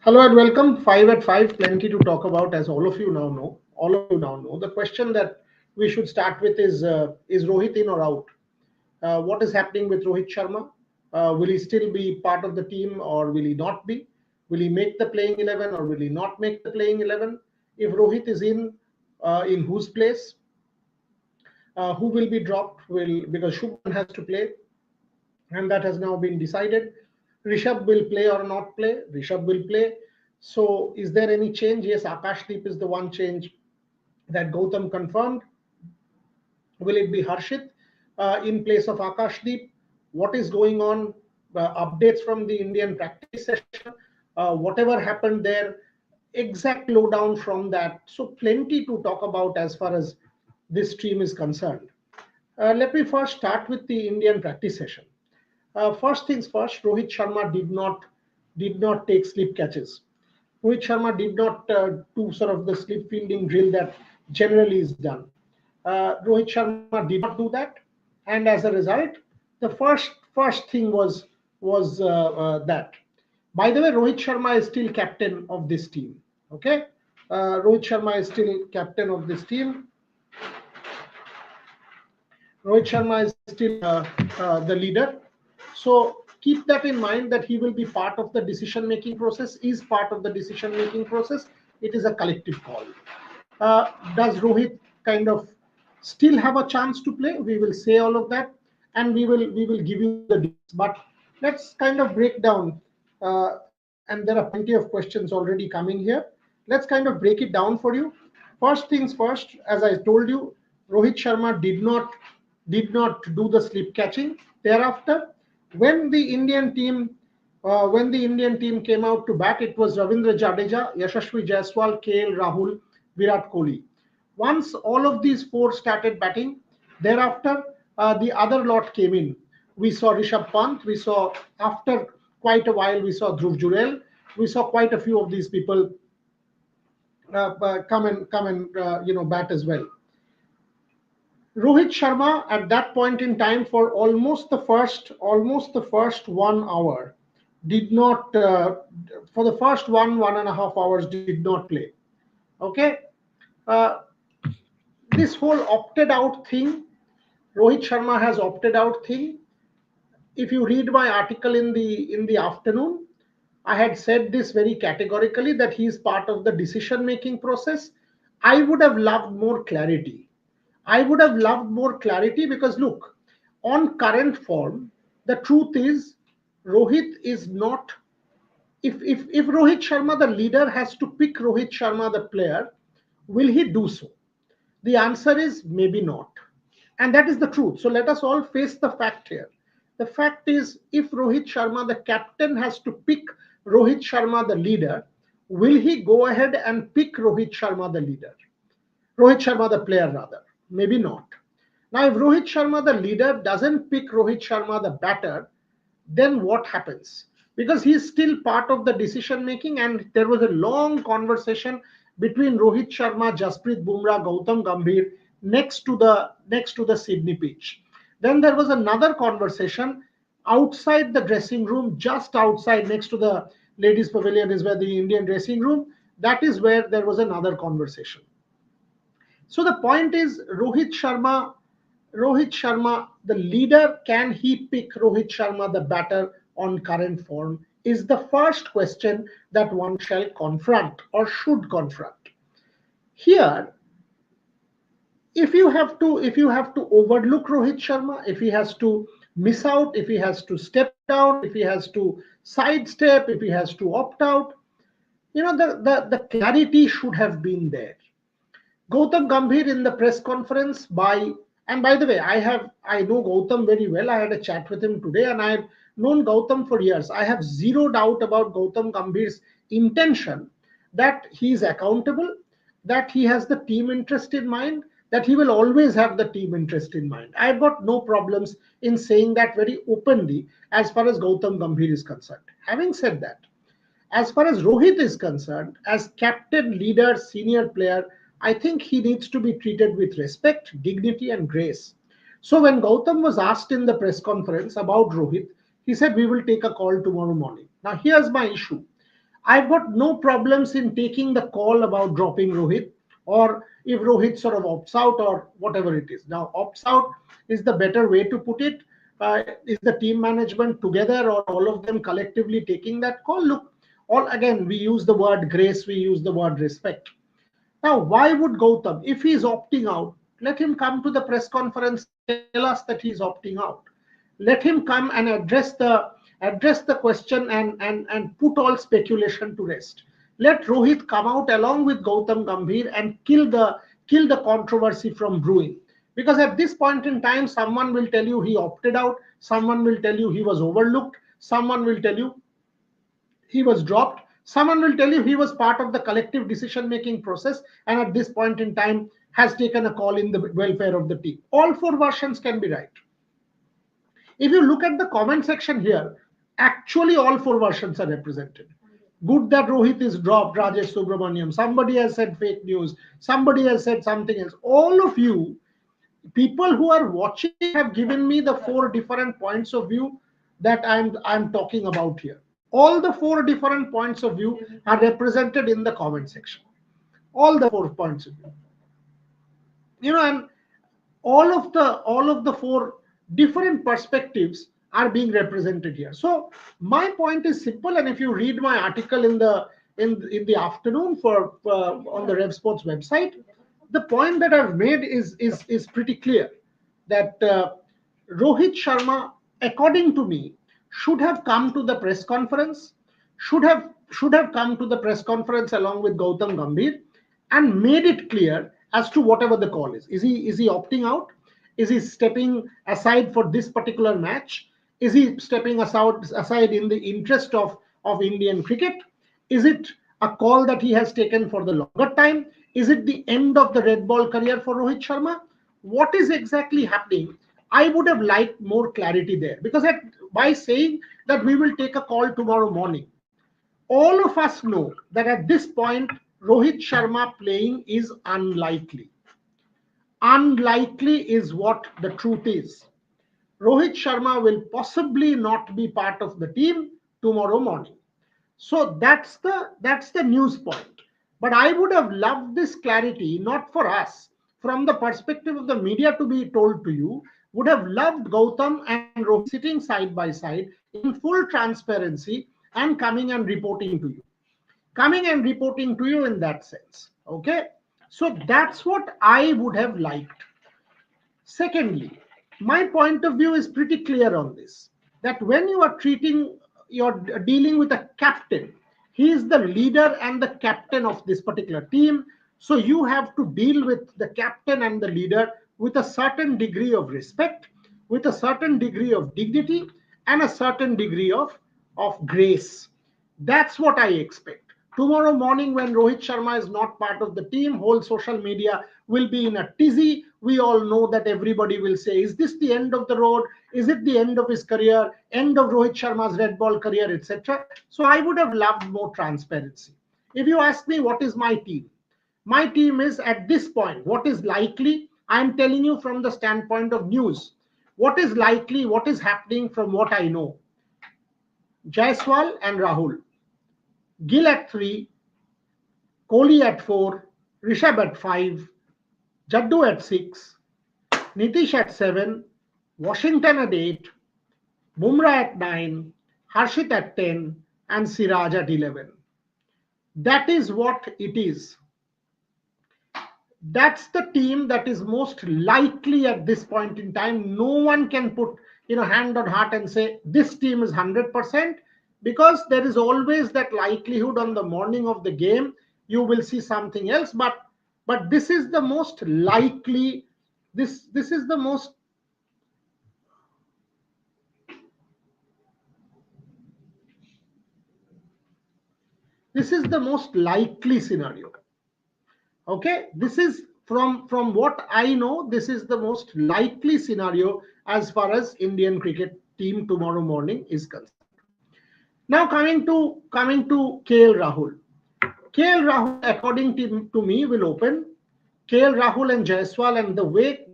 Hello and welcome. 5 at 5, plenty to talk about, as all of you now know. All of you now know. The question that we should start with is Rohit in or out? What is happening with Rohit Sharma? Will he still be part of the team or will he not be? Will he make the playing 11 or will he not make the playing 11? If Rohit is in whose place? Who will be dropped? Will because Shubman has to play, and that has now been decided. Rishabh will play or not play. Rishabh will play. So, is there any change? Yes, Akashdeep is the one change that Gautam confirmed. Will it be Harshit in place of Akashdeep? What is going on? Updates from the Indian practice session. Whatever happened there, exact lowdown from that. So, plenty to talk about as far as this stream is concerned. Let me first start with the Indian practice session. First things first, Rohit Sharma did not take slip catches. Rohit Sharma did not do sort of the slip fielding drill that generally is done. Rohit Sharma did not do that, and as a result, the first thing was that. By the way, Rohit Sharma is still captain of this team. Okay, Rohit Sharma is still captain of this team. Rohit Sharma is still the leader. So keep that in mind that he will be part of the decision making process, is part of the decision making process. It is a collective call. Does Rohit kind of still have a chance to play? We will say all of that, and we will give you the details. But let's kind of break down, and there are plenty of questions already coming here. Let's kind of break it down for you. First things first, as I told you, Rohit Sharma did not do the slip catching. Thereafter, when the Indian team came out to bat, it was Ravindra Jadeja, Yashasvi Jaiswal, KL Rahul, Virat Kohli. Once all of these four started batting, thereafter the other lot came in. We saw Rishabh Pant. We saw after quite a while we saw Dhruv Jurel. We saw quite a few of these people come and bat as well. Rohit Sharma at that point in time for almost the first 1 hour did not for the first 1.5 hours did not play. Okay, uh, this whole opted out thing, Rohit Sharma has opted out thing. If you read my article in the afternoon, I had said this very categorically that he is part of the decision making process. I would have loved more clarity. I would have loved more clarity because look, on current form, the truth is Rohit is not. If Rohit Sharma, the leader, has to pick Rohit Sharma, the player, will he do so? The answer is maybe not. And that is the truth. So let us all face the fact here. The fact is, if Rohit Sharma, the captain, has to pick Rohit Sharma, the leader, will he go ahead and pick Rohit Sharma, the leader? Rohit Sharma, the player, rather. Maybe not. Now, if Rohit Sharma, the leader, doesn't pick Rohit Sharma, the batter, then what happens? Because he is still part of the decision making, and there was a long conversation between Rohit Sharma, Jasprit Bumrah, Gautam Gambhir next to the Sydney pitch. Then there was another conversation outside the dressing room, just outside, next to the ladies' pavilion is where the Indian dressing room. That is where there was another conversation. So the point is, Rohit Sharma, the leader, can he pick Rohit Sharma, the batter, on current form? Is the first question that one shall confront or should confront. Here, if you have to overlook Rohit Sharma, if he has to miss out, if he has to step down, if he has to sidestep, if he has to opt out, the clarity should have been there. Gautam Gambhir in the press conference and by the way, I know Gautam very well. I had a chat with him today, and I've known Gautam for years. I have zero doubt about Gautam Gambhir's intention that he is accountable, that he has the team interest in mind, that he will always have the team interest in mind. I've got no problems in saying that very openly as far as Gautam Gambhir is concerned. Having said that, as far as Rohit is concerned, as captain, leader, senior player, I think he needs to be treated with respect, dignity, and grace. So when Gautam was asked in the press conference about Rohit, he said, "We will take a call tomorrow morning." Now, here's my issue. I've got no problems in taking the call about dropping Rohit, or if Rohit sort of opts out or whatever it is. Now, opts out is the better way to put it. Is the team management together or all of them collectively taking that call? Look, all again, we use the word grace, we use the word respect. Now, why would Gautam, if he's opting out, let him come to the press conference and tell us that he's opting out. Let him come and address the question and put all speculation to rest. Let Rohit come out along with Gautam Gambhir and kill the controversy from brewing. Because at this point in time, someone will tell you he opted out, someone will tell you he was overlooked, someone will tell you he was dropped, someone will tell you he was part of the collective decision making process and at this point in time has taken a call in the welfare of the team. All four versions can be right. If you look at the comment section here, actually all four versions are represented. Good that Rohit is dropped, Rajesh Subramaniam. Somebody has said fake news. Somebody has said something else. All of you, people who are watching, have given me the four different points of view that I'm talking about here. All the four different points of view are represented in the comment section. All the four points of view. And all of the four different perspectives are being represented here. So my point is simple, and if you read my article in the afternoon for on the Rev Sports website, the point that I've made is pretty clear, that Rohit Sharma, according to me, should have come to the press conference, should have come to the press conference along with Gautam Gambhir and made it clear as to whatever the call is. Is he opting out? Is he stepping aside for this particular match? Is he stepping aside in the interest of Indian cricket? Is it a call that he has taken for the longer time? Is it the end of the red ball career for Rohit Sharma? What is exactly happening? I would have liked more clarity there, because by saying that we will take a call tomorrow morning, all of us know that at this point, Rohit Sharma playing is unlikely. Unlikely is what the truth is. Rohit Sharma will possibly not be part of the team tomorrow morning. So that's the news point. But I would have loved this clarity, not for us, from the perspective of the media to be told to you. Would have loved Gautam and Rohit sitting side by side in full transparency and coming and reporting to you. Coming and reporting to you in that sense. Okay? So that's what I would have liked. Secondly, my point of view is pretty clear on this, that when you're dealing with a captain, he is the leader and the captain of this particular team. So you have to deal with the captain and the leader with a certain degree of respect, with a certain degree of dignity, and a certain degree of grace. That's what I expect. Tomorrow morning, when Rohit Sharma is not part of the team, whole social media will be in a tizzy. We all know that everybody will say, is this the end of the road? Is it the end of his career? End of Rohit Sharma's red ball career, etc. So I would have loved more transparency. If you ask me what is my team is at this point, what is likely? I'm telling you from the standpoint of news. What is likely, what is happening from what I know? Jaiswal and Rahul. Gill at 3, Kohli at 4, Rishabh at 5, Jaddu at 6, Nitish at 7, Washington at 8, Bumrah at 9, Harshit at 10, and Siraj at 11. That is what it is. That's the team that is most likely at this point in time. No one can put hand on heart and say this team is 100%, because there is always that likelihood on the morning of the game you will see something else. But this is the most likely. This is the most. This is the most likely scenario. Okay, this is from what I know, this is the most likely scenario as far as Indian cricket team tomorrow morning is concerned. Now coming to KL Rahul. KL Rahul, according to me, will open. KL Rahul and Jaiswal, and the way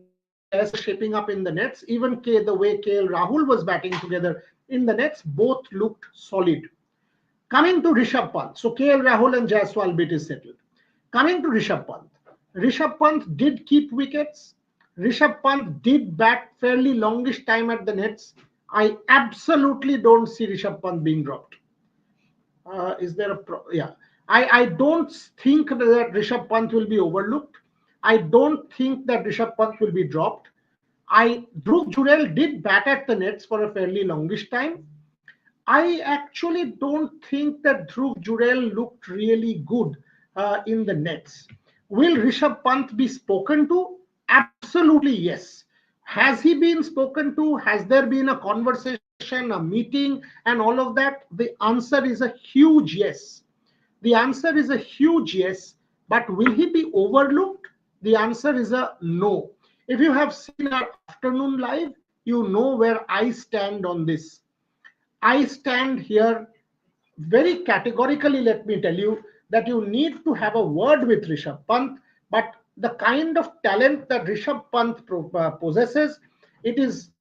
Jaiswal shaping up in the nets, even the way KL Rahul was batting together in the nets, both looked solid. Coming to Rishabh Pant, so KL Rahul and Jaiswal bit is settled. Coming to Rishabh Pant did keep wickets. Rishabh Pant did bat fairly longish time at the nets. I absolutely don't see Rishabh Pant being dropped. Is there a yeah? I don't think that Rishabh Pant will be overlooked. I don't think that Rishabh Pant will be dropped. I Dhruv Jurel did bat at the nets for a fairly longish time. I actually don't think that Dhruv Jurel looked really good in the nets. Will Rishabh Pant be spoken to? Absolutely yes. Has he been spoken to? Has there been a conversation, a meeting, and all of that? The answer is a huge yes. The answer is a huge yes. But will he be overlooked? The answer is a no. If you have seen our afternoon live, you know where I stand on this. I stand here very categorically, let me tell you, that you need to have a word with Rishabh Pant, but the kind of talent that Rishabh Pant possesses, it is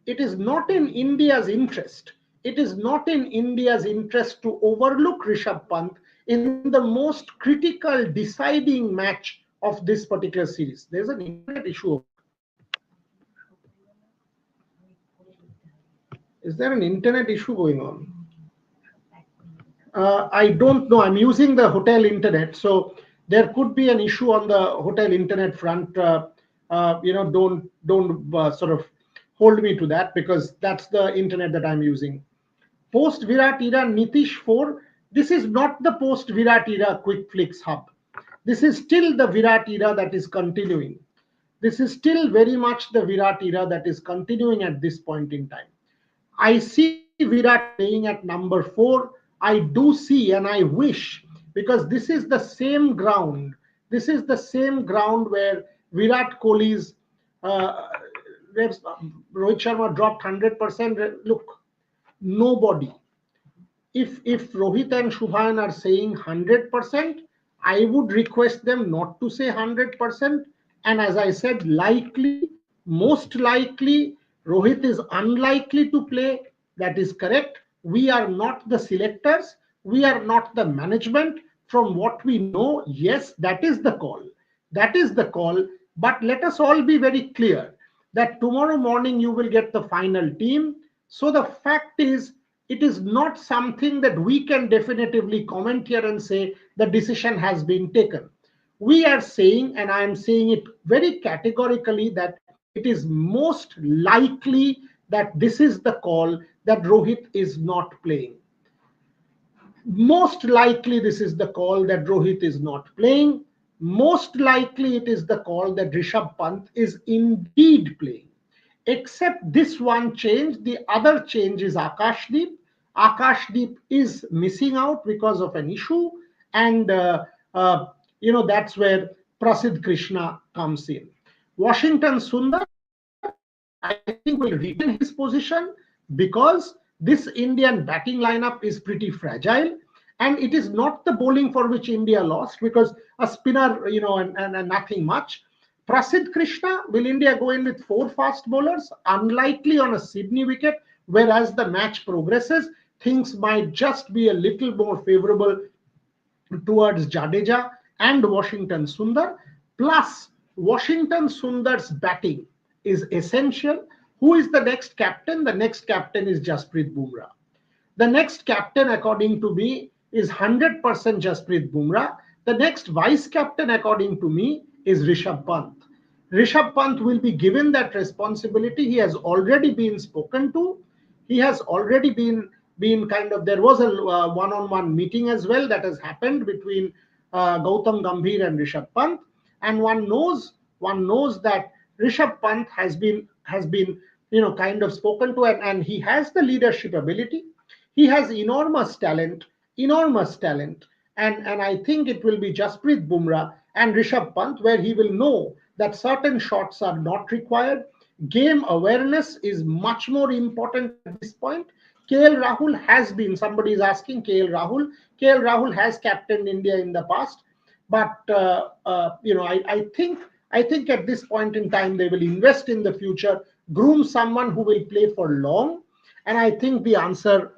it is not in India's interest. It is not in India's interest to overlook Rishabh Pant in the most critical deciding match of this particular series. There's an internet issue. Is there an internet issue going on? I don't know. I'm using the hotel internet, so there could be an issue on the hotel internet front. Don't sort of hold me to that because that's the internet that I'm using. Post Virat era Nitish 4. This is not the post Virat era quick flicks hub. This is still the Virat era that is continuing. This is still very much the Virat era that is continuing at this point in time. I see Virat playing at number 4. I do see and I wish, because this is the same ground. This is the same ground where Virat Kohli's uh, Rohit Sharma dropped 100%. Look, nobody. If Rohit and Shubhan are saying 100%, I would request them not to say 100%. And as I said, likely, most likely, Rohit is unlikely to play. That is correct. We are not the selectors. We are not the management. From what we know, yes, that is the call. That is the call. But let us all be very clear that tomorrow morning you will get the final team. So the fact is, it is not something that we can definitively comment here and say the decision has been taken. We are saying, and I am saying it very categorically, that it is most likely that this is the call that Rohit is not playing. Most likely, this is the call that Rohit is not playing. Most likely, it is the call that Rishabh Pant is indeed playing. Except this one change, the other change is Akashdeep. Akashdeep is missing out because of an issue, and that's where Prasidh Krishna comes in. Washington Sundar, I think, will retain his position because this Indian batting lineup is pretty fragile, and it is not the bowling for which India lost because a spinner, and nothing much. Prasidh Krishna, will India go in with 4 fast bowlers? Unlikely on a Sydney wicket, whereas the match progresses, things might just be a little more favorable towards Jadeja and Washington Sundar. Plus, Washington Sundar's batting is essential. Who is the next captain? The next captain is Jasprit Bumrah. The next captain, according to me, is 100% Jasprit Bumrah. The next vice captain, according to me, is Rishabh Pant. Rishabh Pant will be given that responsibility. He has already been spoken to. He has already been kind of, there was a one-on-one meeting as well that has happened between Gautam Gambhir and Rishabh Pant, and one knows that Rishabh Pant has been kind of spoken to, and he has the leadership ability. He has enormous talent, and I think it will be Jasprit Bumrah and Rishabh Pant where he will know that certain shots are not required. Game awareness is much more important at this point. KL Rahul has been, somebody is asking KL Rahul. KL Rahul has captained India in the past, but I think at this point in time they will invest in the future, groom someone who will play for long, and I think the answer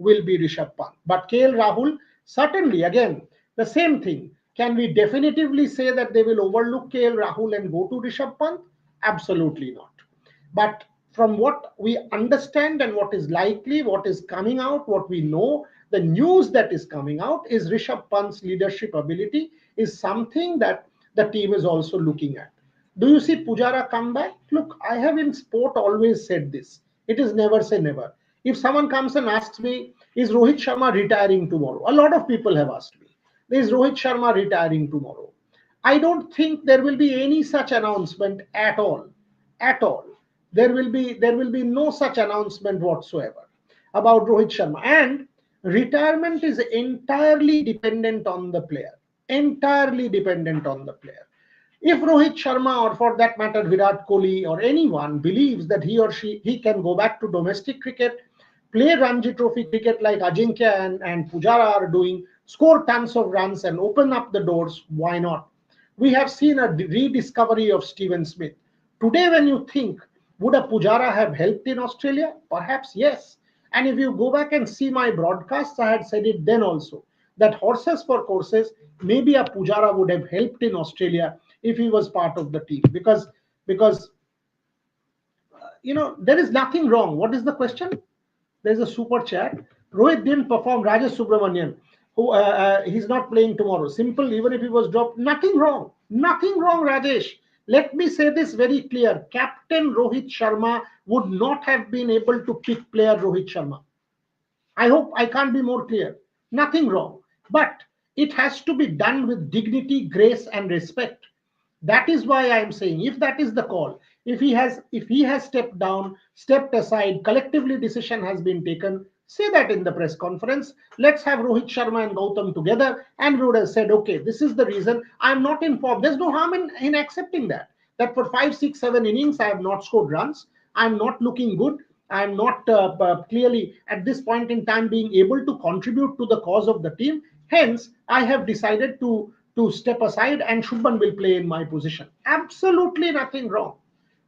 will be Rishabh Pant. But KL Rahul, certainly, again, the same thing. Can we definitively say that they will overlook KL Rahul and go to Rishabh Pant? Absolutely not. But from what we understand and what is likely, what is coming out, what we know, the news that is coming out is Rishabh Pant's leadership ability is something that the team is also looking at. Do you see Pujara come back? Look, I have in sport always said this. It is never say never. If someone comes and asks me, is Rohit Sharma retiring tomorrow? A lot of people have asked me, is Rohit Sharma retiring tomorrow? I don't think there will be any such announcement at all. At all. There will be no such announcement whatsoever about Rohit Sharma. And retirement is entirely dependent on the player. Entirely dependent on the player. If Rohit Sharma or for that matter Virat Kohli or anyone believes that he or she he can go back to domestic cricket, play Ranji Trophy cricket like Ajinkya and Pujara are doing, score tons of runs and open up the doors, why not? We have seen a rediscovery of Steven Smith. Today, when you think, would a Pujara have helped in Australia? Perhaps yes. And if you go back and see my broadcasts, I had said it then also that horses for courses, maybe a Pujara would have helped in Australia if he was part of the team because there is nothing wrong. What is the question? There's a super chat. Rohit didn't perform. Rajesh Subramanian, who he's not playing tomorrow. Simple. Even if he was dropped, nothing wrong. Nothing wrong, Rajesh. Let me say this very clear. Captain Rohit Sharma would not have been able to pick player Rohit Sharma. I hope I can't be more clear. Nothing wrong. But it has to be done with dignity, grace, and respect. That is why I am saying if that is the call, if he has stepped down, stepped aside, collectively decision has been taken, say that in the press conference. Let's have Rohit Sharma and Gautam together, and we would have said, okay, this is the reason I'm not informed. There's no harm in accepting that. That for 5, 6, 7 innings I have not scored runs. I'm not looking good. I'm not clearly at this point in time being able to contribute to the cause of the team. Hence, I have decided to step aside and Shubman will play in my position. Absolutely nothing wrong.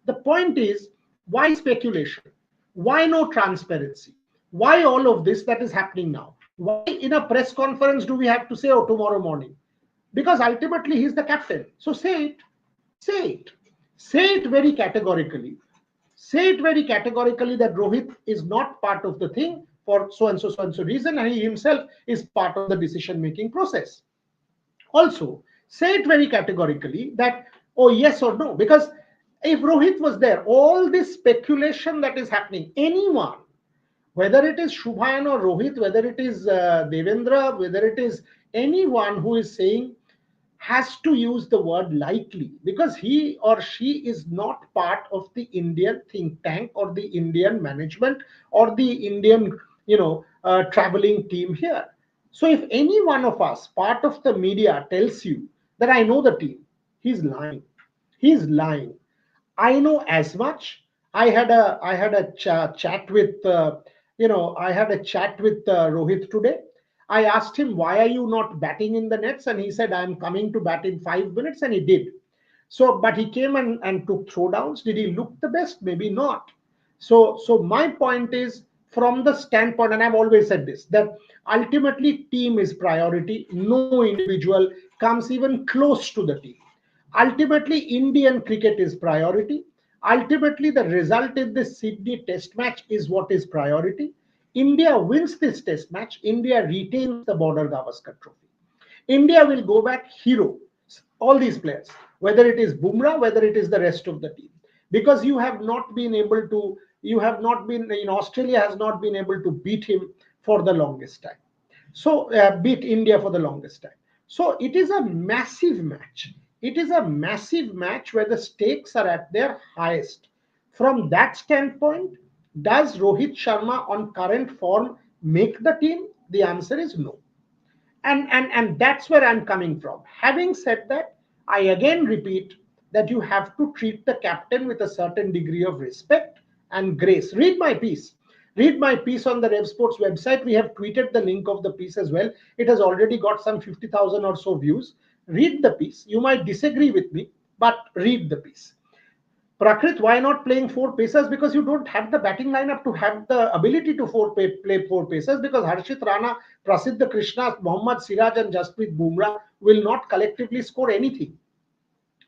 The point is, why speculation? Why no transparency? Why all of this that is happening now? Why in a press conference do we have to say, oh, tomorrow morning? Because ultimately he's the captain. So say it. Say it. Say it very categorically. Say it very categorically that Rohit is not part of the thing for so and so reason, and he himself is part of the decision making process. Also, say it very categorically that, oh, yes or no, because if Rohit was there, all this speculation that is happening, anyone, whether it is Shubhan or Rohit, whether it is Devendra, whether it is anyone who is saying, has to use the word likely because he or she is not part of the Indian think tank or the Indian management or the Indian, traveling team here. So if any one of us, part of the media, tells you that I know the team, he's lying. He's lying. I know as much. I had a chat with Rohit today. I asked him, why are you not batting in the nets? And he said, I'm coming to bat in 5 minutes, and he did. So, but he came and took throwdowns. Did he look the best? Maybe not. So my point is from the standpoint, and I've always said this, that ultimately team is priority. No individual comes even close to the team. Ultimately, Indian cricket is priority. Ultimately, the result in this Sydney Test match is what is priority. India wins this Test match. India retains the Border Gavaskar Trophy. India will go back hero, all these players, whether it is Bumrah, whether it is the rest of the team, because you have not been, Australia has not been able to beat him for the longest time. So, beat India for the longest time. So, it is a massive match. It is a massive match where the stakes are at their highest. From that standpoint, does Rohit Sharma on current form make the team? The answer is no. And that's where I'm coming from. Having said that, I again repeat that you have to treat the captain with a certain degree of respect and grace. Read my piece on the Rev Sports website. We have tweeted the link of the piece as well. It has already got some 50,000 or so views. Read the piece. You might disagree with me, but read the piece. Prakrit, why not playing four pacers? Because you don't have the batting lineup to have the ability to play four pacers. Because Harshit Rana, Prasiddh Krishna, Mohammad Siraj, and Jasprit Bumrah will not collectively score anything.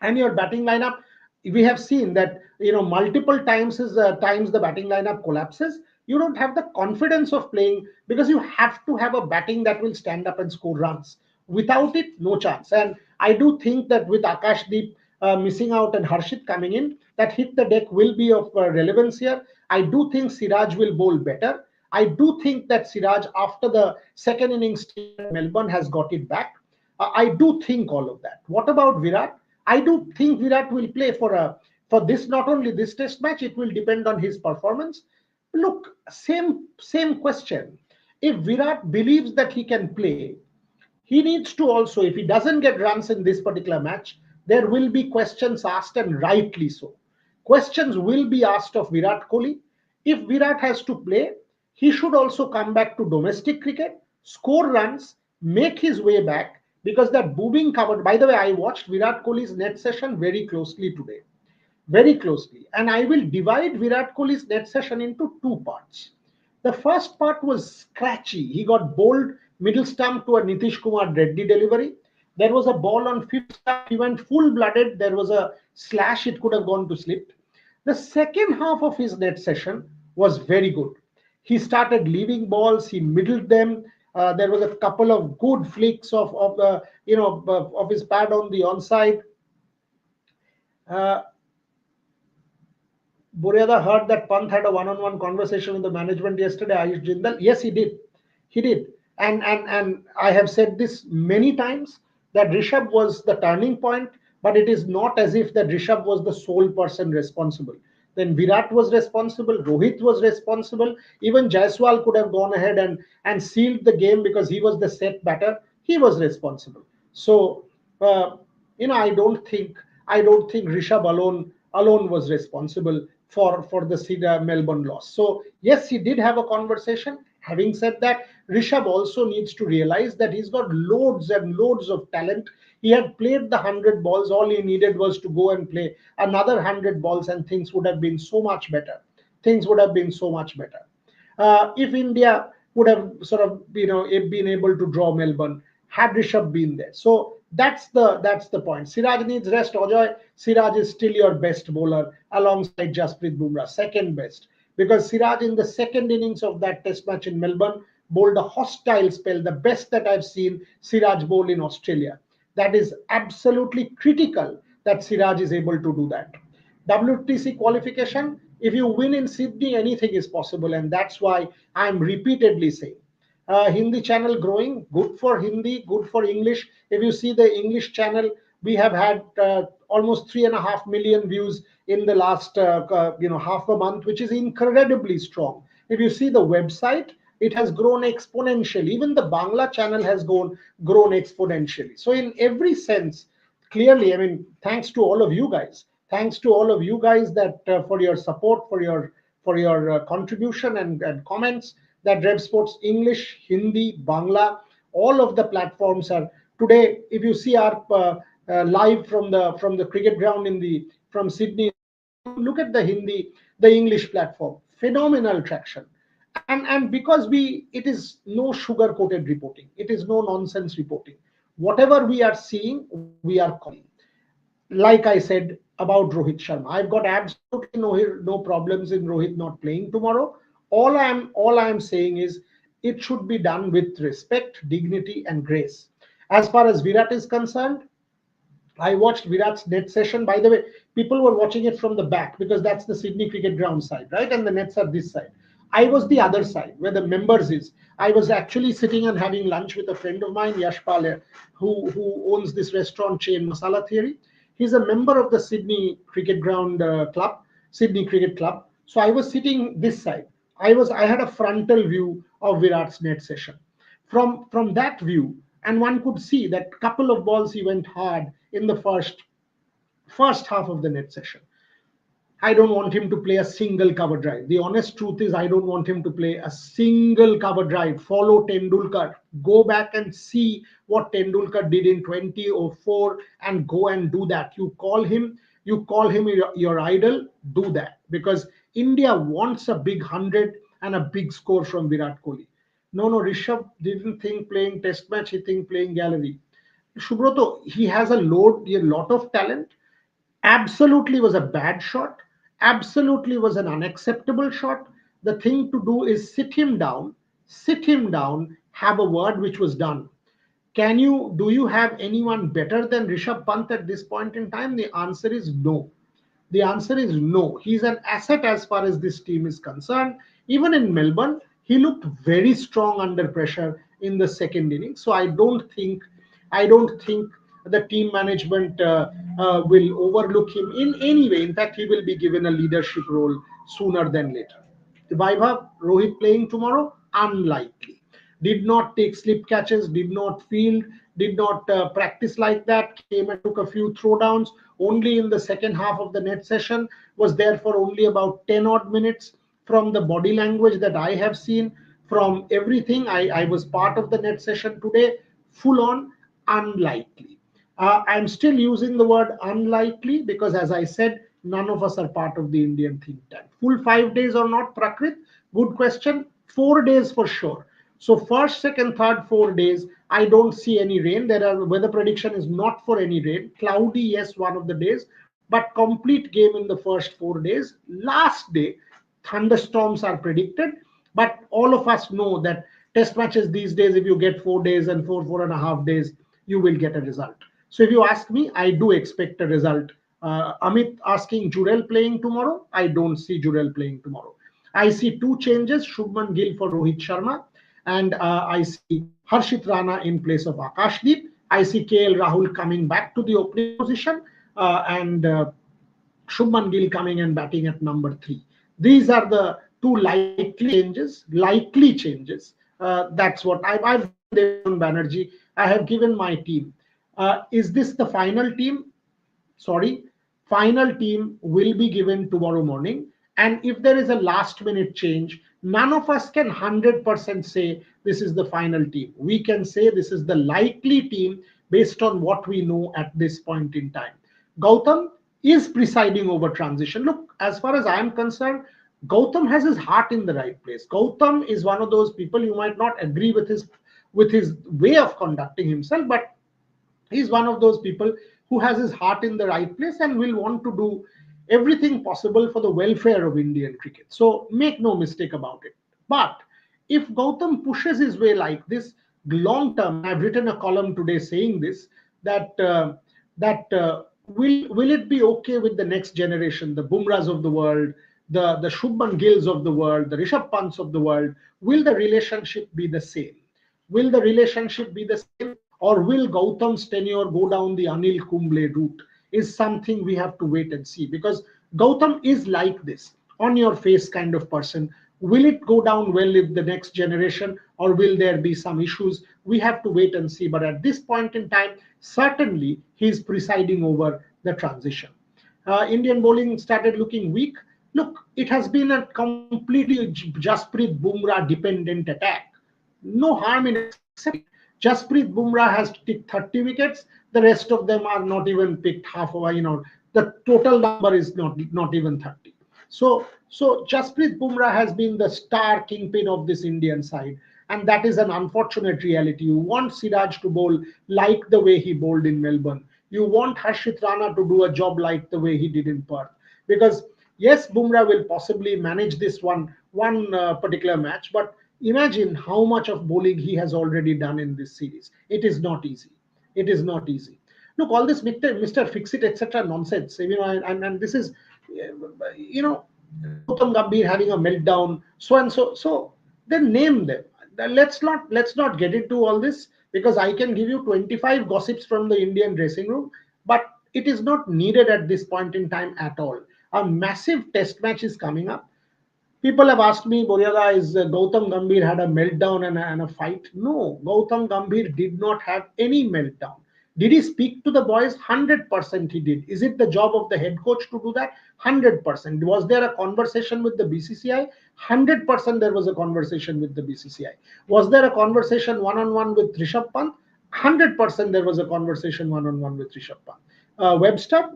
And your batting lineup, we have seen that multiple times the batting lineup collapses. You don't have the confidence of playing because you have to have a batting that will stand up and score runs. Without it, no chance. And I do think that with Akashdeep missing out and Harshit coming in, that hit the deck will be of relevance here. I do think Siraj will bowl better. I do think that Siraj, after the second innings stint at Melbourne, has got it back. I do think all of that. What about Virat? I do think Virat will play for this, not only this test match. It will depend on his performance. Look, same question. If Virat believes that he can play, he needs to also, if he doesn't get runs in this particular match, there will be questions asked, and rightly so. Questions will be asked of Virat Kohli. If Virat has to play, he should also come back to domestic cricket, score runs, make his way back, because that booming cover. By the way, I watched Virat Kohli's net session very closely today, very closely. And I will divide Virat Kohli's net session into two parts. The first part was scratchy. He got bowled middle stump to a Nitish Kumar Reddy delivery. There was a ball on fifth stump. He went full blooded. There was a slash. It could have gone to slip. The second half of his net session was very good. He started leaving balls. He middled them. There was a couple of good flicks of his pad on the onside. Uh, Buryada heard that Pant had a one-on-one conversation with the management yesterday. Ayush Jindal, yes, he did. He did. And I have said this many times that Rishabh was the turning point, but it is not as if that Rishabh was the sole person responsible. Then Virat was responsible, Rohit was responsible, even Jaiswal could have gone ahead and sealed the game because he was the set batter. He was responsible. So uh, I don't think Rishabh alone was responsible for the Melbourne loss. So yes, he did have a conversation. Having said that, Rishabh also needs to realize that he's got loads and loads of talent. He had played the 100 balls. All he needed was to go and play another 100 balls, and things would have been so much better. Things would have been so much better. If India would have sort of been able to draw Melbourne had Rishabh been there. So that's the point. Siraj needs rest. Ojoy, Siraj is still your best bowler alongside Jasprit Bumrah, second best, because Siraj in the second innings of that Test match in Melbourne bowled a hostile spell, the best that I've seen Siraj bowl in Australia. That is absolutely critical that Siraj is able to do that. WTC qualification, if you win in Sydney, anything is possible. And that's why I'm repeatedly saying Hindi channel growing, good for Hindi, good for English. If you see the English channel, we have had almost 3.5 million views in the last half a month, which is incredibly strong. If you see the website, it has grown exponentially. Even the Bangla channel has grown exponentially. So in every sense, clearly, I mean, thanks to all of you guys. Thanks to all of you guys that for your support, for your contribution and comments. That Rev Sports English, Hindi, Bangla, all of the platforms are today. If you see our live from the cricket ground from Sydney, look at the Hindi, the English platform, phenomenal traction. And because it is no sugar coated reporting, it is no nonsense reporting. Whatever we are seeing, we are calling. Like I said about Rohit Sharma, I've got absolutely no problems in Rohit not playing tomorrow. All I'm saying is it should be done with respect, dignity, and grace. As far as Virat is concerned, I watched Virat's net session. By the way, people were watching it from the back because that's the Sydney Cricket Ground side, right? And the nets are this side. I was the other side where the members is. I was actually sitting and having lunch with a friend of mine, Yashpal, who owns this restaurant chain, Masala Theory. He's a member of the Sydney Cricket Ground Club, Sydney Cricket Club. So I was sitting this side. I had a frontal view of Virat's net session. From that view, and one could see that couple of balls he went hard in the first half of the net session. I don't want him to play a single cover drive. The honest truth is, I don't want him to play a single cover drive. Follow Tendulkar. Go back and see what Tendulkar did in 2004 and go and do that. You call him, you call him your idol, do that, because India wants a big 100 and a big score from Virat Kohli. No, no, Rishabh didn't think playing test match, he think playing gallery. Shubroto, he has a lot of talent. Absolutely was a bad shot. Absolutely was an unacceptable shot. The thing to do is sit him down, have a word, which was done. Do you have anyone better than Rishabh Pant at this point in time? The answer is no. The answer is no. He's an asset as far as this team is concerned. Even in Melbourne, he looked very strong under pressure in the second inning. So I don't think the team management will overlook him in any way. In fact, he will be given a leadership role sooner than later. Vaibhav, Rohit playing tomorrow? Unlikely. Did not take slip catches, did not field, did not practice like that, came and took a few throwdowns only in the second half of the net session, was there for only about 10 odd minutes. From the body language that I have seen, from everything, I was part of the net session today, full on unlikely. I'm still using the word unlikely because, as I said, none of us are part of the Indian think tank. Full 5 days or not, Prakrit? Good question. 4 days for sure. So first, second, third, 4 days, I don't see any rain. There are weather prediction is not for any rain. Cloudy, yes, one of the days, but complete game in the first 4 days. Last day, thunderstorms are predicted. But all of us know that test matches these days, if you get 4 days and 4.5 days, you will get a result. So if you ask me, I do expect a result. Amit asking Jurel playing tomorrow. I don't see Jurel playing tomorrow. I see two changes: Shubman Gill for Rohit Sharma, and I see Harshit Rana in place of Akashdeep. I see KL Rahul coming back to the opening position, and Shubman Gill coming and batting at number three. These are the two likely changes. Likely changes. That's what I've given Devon Banerjee. I have given my team. Is this the final team? Sorry, final team will be given tomorrow morning. And if there is a last minute change, none of us can 100% say this is the final team. We can say this is the likely team based on what we know at this point in time. Gautam is presiding over transition. Look, as far as I am concerned, Gautam has his heart in the right place. Gautam is one of those people, you might not agree with his way of conducting himself, but he's one of those people who has his heart in the right place and will want to do everything possible for the welfare of Indian cricket. So make no mistake about it. But if Gautam pushes his way like this long term, and I've written a column today saying this, that will it be okay with the next generation, the Bumrahs of the world, the Shubman Gills of the world, the Rishabh Pants of the world? Will the relationship be the same? Will the relationship be the same, or will Gautam's tenure go down the Anil Kumble route? Is something we have to wait and see, because Gautam is like this on your face kind of person. Will it go down well with the next generation, or will there be some issues? We have to wait and see. But at this point in time, certainly he is presiding over the transition. Indian bowling started looking weak. Look, it has been a completely Jasprit Bumrah dependent attack. No harm in accepting. Jasprit Bumrah has picked 30 wickets. The rest of them are not even picked half of, the total number is not even 30. So Jasprit Bumrah has been the star kingpin of this Indian side. And that is an unfortunate reality. You want Siraj to bowl like the way he bowled in Melbourne. You want Harshit Rana to do a job like the way he did in Perth. Because yes, Bumrah will possibly manage this one particular match, but imagine how much of bowling he has already done in this series. It is not easy. It is not easy. Look, all this Mr. Fix It, etc. nonsense. And this is, Gautam Gambhir having a meltdown, so and so. So then name them. Let's not get into all this, because I can give you 25 gossips from the Indian dressing room, but it is not needed at this point in time at all. A massive test match is coming up. People have asked me, Boryaga, is Gautam Gambhir had a meltdown and a fight? No, Gautam Gambhir did not have any meltdown. Did he speak to the boys? 100% he did. Is it the job of the head coach to do that? 100%. Was there a conversation with the BCCI? 100% there was a conversation with the BCCI. Was there a conversation one-on-one with Rishabh Pant? 100% there was a conversation one-on-one with Rishabh Pant. Webster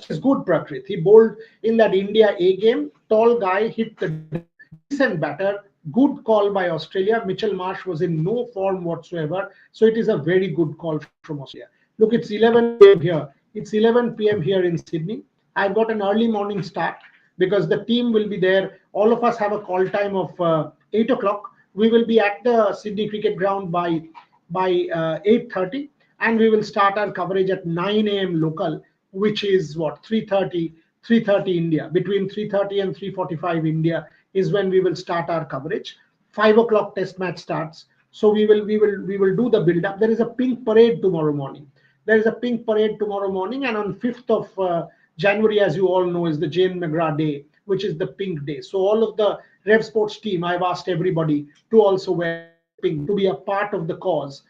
is good, Prakrit. He bowled in that India A game. Tall guy, hit the deck, decent batter. Good call by Australia. Mitchell Marsh was in no form whatsoever, so it is a very good call from Australia. Look, it's 11 p.m. here. It's 11 p.m. here in Sydney. I've got an early morning start because the team will be there. All of us have a call time of 8 o'clock. We will be at the Sydney Cricket Ground by 8:30, and we will start our coverage at 9 a.m. local, which is what 3:30 India. Between 3:30 and 3:45 India is when we will start our coverage. 5 o'clock Test match starts, so we will do the build up. There is a pink parade tomorrow morning. There is a pink parade tomorrow morning, and on 5th of January, as you all know, is the Jane McGrath Day, which is the pink day. So all of the Rev Sports team, I've asked everybody to also wear pink to be a part of the cause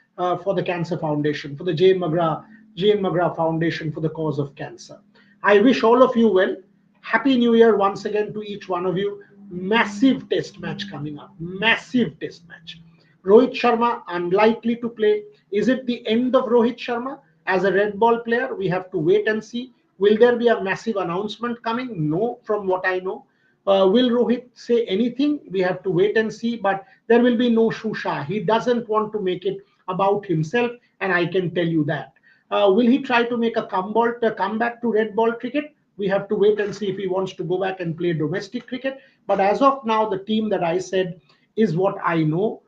for the Cancer Foundation, for the Jane McGrath Foundation for the cause of cancer. I wish all of you well. Happy New Year once again to each one of you. Massive test match coming up. Massive test match. Rohit Sharma unlikely to play. Is it the end of Rohit Sharma as a red ball player? We have to wait and see. Will there be a massive announcement coming? No, from what I know. Will Rohit say anything? We have to wait and see. But there will be no shusha. He doesn't want to make it about himself, and I can tell you that. Will he try to make a comeback to red ball cricket? We have to wait and see if he wants to go back and play domestic cricket. But as of now, the team that I said is what I know.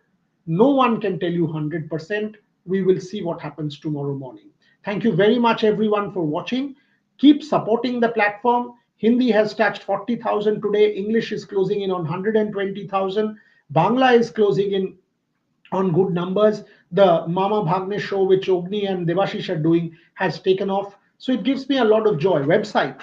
No one can tell you 100%. We will see what happens tomorrow morning. Thank you very much, everyone, for watching. Keep supporting the platform. Hindi has touched 40,000 today. English is closing in on 120,000. Bangla is closing in on good numbers. The Mama Bhagne show, which Ogni and Devashish are doing, has taken off. So it gives me a lot of joy. Website,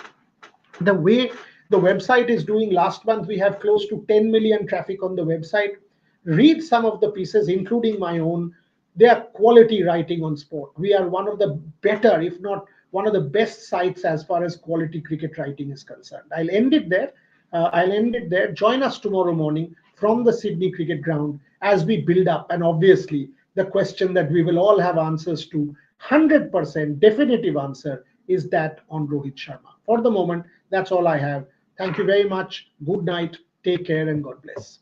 the way the website is doing, last month we have close to 10 million traffic on the website. Read some of the pieces, including my own. They are quality writing on sport. We are one of the better, if not one of the best sites as far as quality cricket writing is concerned. I'll end it there. Join us tomorrow morning from the Sydney Cricket Ground as we build up. And obviously, the question that we will all have answers to, 100% definitive answer, is that on Rohit Sharma. For the moment, that's all I have. Thank you very much. Good night. Take care and God bless.